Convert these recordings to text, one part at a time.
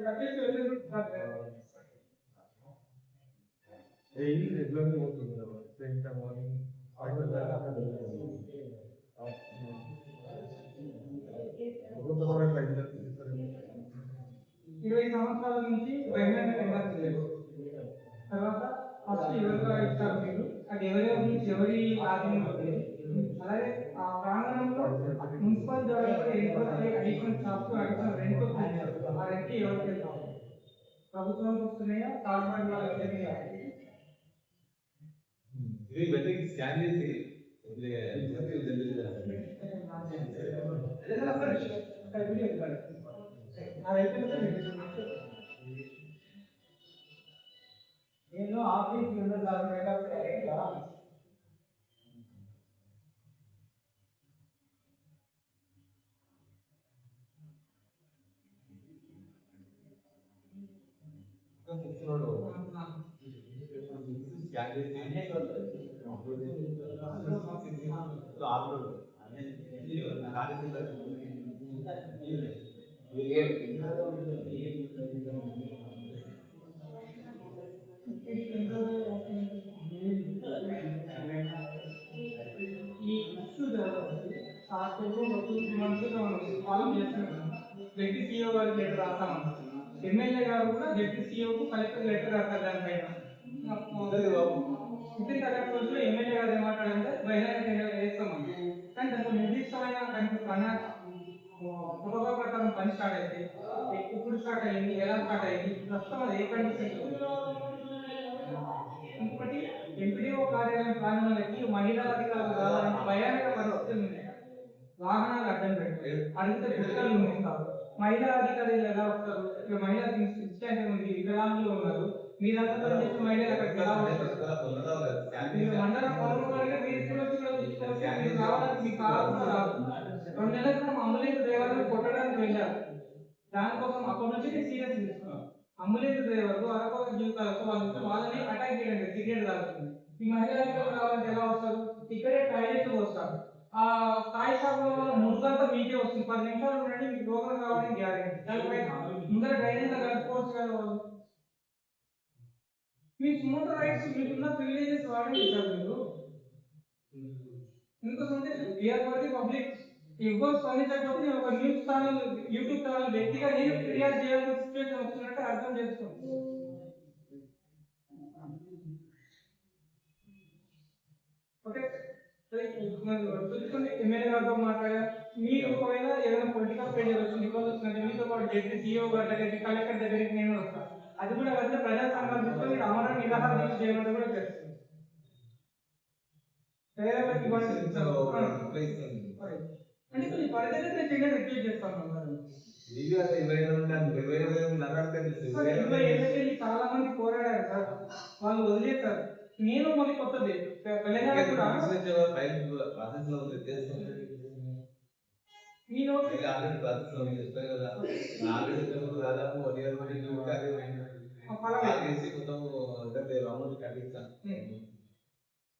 Daily regularly working in the morning. ఇరవై సంవత్సరాల నుంచి బహిరంగ టెండర్ లేదు. తర్వాత ఫస్ట్ ఎవరిగా ఇస్తారు మీరు, అది ఎవరెవరి నుంచి ఎవరి ఆధీనంలో ఉంది, అలాగే ఆ ప్రాంగణంలో మున్సిపల్ ద్వారా ఏర్పడే అడిషనల్ షాప్స్ అడిషనల్ రెంట్ ఆ రెంట్ ఎవరికి వెళ్తాం, ప్రభుత్వానికి వస్తున్నాయా కార్పొరేట్ వాళ్ళకి వెళ్తున్నాయా? స్కాన్ చేసి నేను ఆఫీస్ జడ్పీ సీఓ గారికి లెటర్ రాస్తామన్నా, ఎమ్మెల్యే గారు కూడా జడ్పీ సీఓకు కలెక్టర్ లెటర్ రాస్తారు. దానిపైన వితిన్ 30 రోజుల్లో ఎమ్మెల్యే గారు ఏమంటాడంటే బహిరంగ టెండర్ వేస్తామన్నా, కానీ దాంట్లో నిర్దిష్టమైన ప్రోటోకాల్ ప్రకారం పని స్టార్ట్ అయితే ఎప్పుడు స్టార్ట్ అయ్యింది, ఎలా స్టార్ట్ అయ్యింది, ప్రస్తుతం అది ఏ కండిషన్. ఇంకొకటి ఎంపీడీఓ కార్యాలయం ప్రాంగణాలకి మహిళా అధికారులు రావాలంటే భయానక పరిస్థితులు ఉన్నాయి. వాహనాలు అడ్డం పెట్టి అడిగితే పుస్తకాలు నిందిస్తారు. మహిళా అధికారులు ఎలా వస్తారు? ఇక్కడ మహిళా ఇన్స్టాంట్ ఉంది, వికలాంగులు ఉన్నారు, మీరంతా చేసిన మహిళలు అక్కడికి ఎలా వస్తారు? మండలం పొలంలో మీరు రావడానికి మీకు కావాల్సిన రాదు. 2 నెలల క్రితం అంబులెన్స్ డ్రైవర్లు కొట్టడానికి వెళ్ళారు. దానికోసం అప్పటి నుంచి సీరియస్ తీసుకున్నాం. అంబులెన్స్ డ్రైవర్లు అరకొక జీవితాలతో వాళ్ళని అటాక్ చేయడానికి సిగరెట్ తాగుతుంది. ఈ మహిళా అధికారులు రావాలంటే ఎలా వస్తారు? ఇక్కడే టాయిలెట్ వస్తారు. ఆ స్థాయి శాఖలో మురుగంతా మీకే వస్తుంది. 10 నిమిషాలు ఉండండి, మీకు రోగం రావడానికి గ్యారెంటీ. ముందర డ్రైనేజ్ కట్టుకోవచ్చు కదా వాళ్ళు. మీ సుమంత రైట్స్ మీకున్న ప్రివిలేజెస్ వాడండి సార్. మీరు ఎందుకంటే ఏర్పడి పబ్లిక్ ఎవరు స్పందించకపోతే నేను ఒక న్యూస్ ఛానల్, యూట్యూబ్ ఛానల్ వ్యక్తిగా నేను ఫిర్యాదు చేయాల్సిన సిచ్యువేషన్ వస్తున్నట్టు అర్థం చేసుకోండి. ఓకే, చూసుకుని ఎమ్మెల్యే గారితో మాట్లాడా, మీరు ఒకవేళ ఏదైనా పొలిటికల్ ప్రెజర్ వచ్చింది, ఇబ్బంది వస్తుందంటే మీతో పాటు జడ్పీ సీఓ గారి దగ్గరికి, కలెక్టర్ దగ్గరికి నేను వస్తాను. అది కూడా వస్తే ప్రజా సంఘాలు తీసుకొని మీరు అమర నిరాహార దీక్ష చేయమంటే కూడా చేస్తుంది. అంటే కొన్ని పరిధిలో నేను చిన్న రిక్వెస్ట్ చేస్తాను. 20 ఏళ్ళకెళ్ళి చాలా మంది పోరాడారు సార్, వాళ్ళు వదిలేస్తారు. నేను మళ్ళీ కొత్తది తెలంగాణ కూడా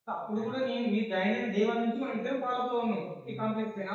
అప్పుడు కూడా నేను మీ జాయిన్ అయిన డే 1 నుంచి మన ఇద్దరు ఫాలో అప్ లో ఉన్నాం ఈ కాంప్లెక్స్ పైన.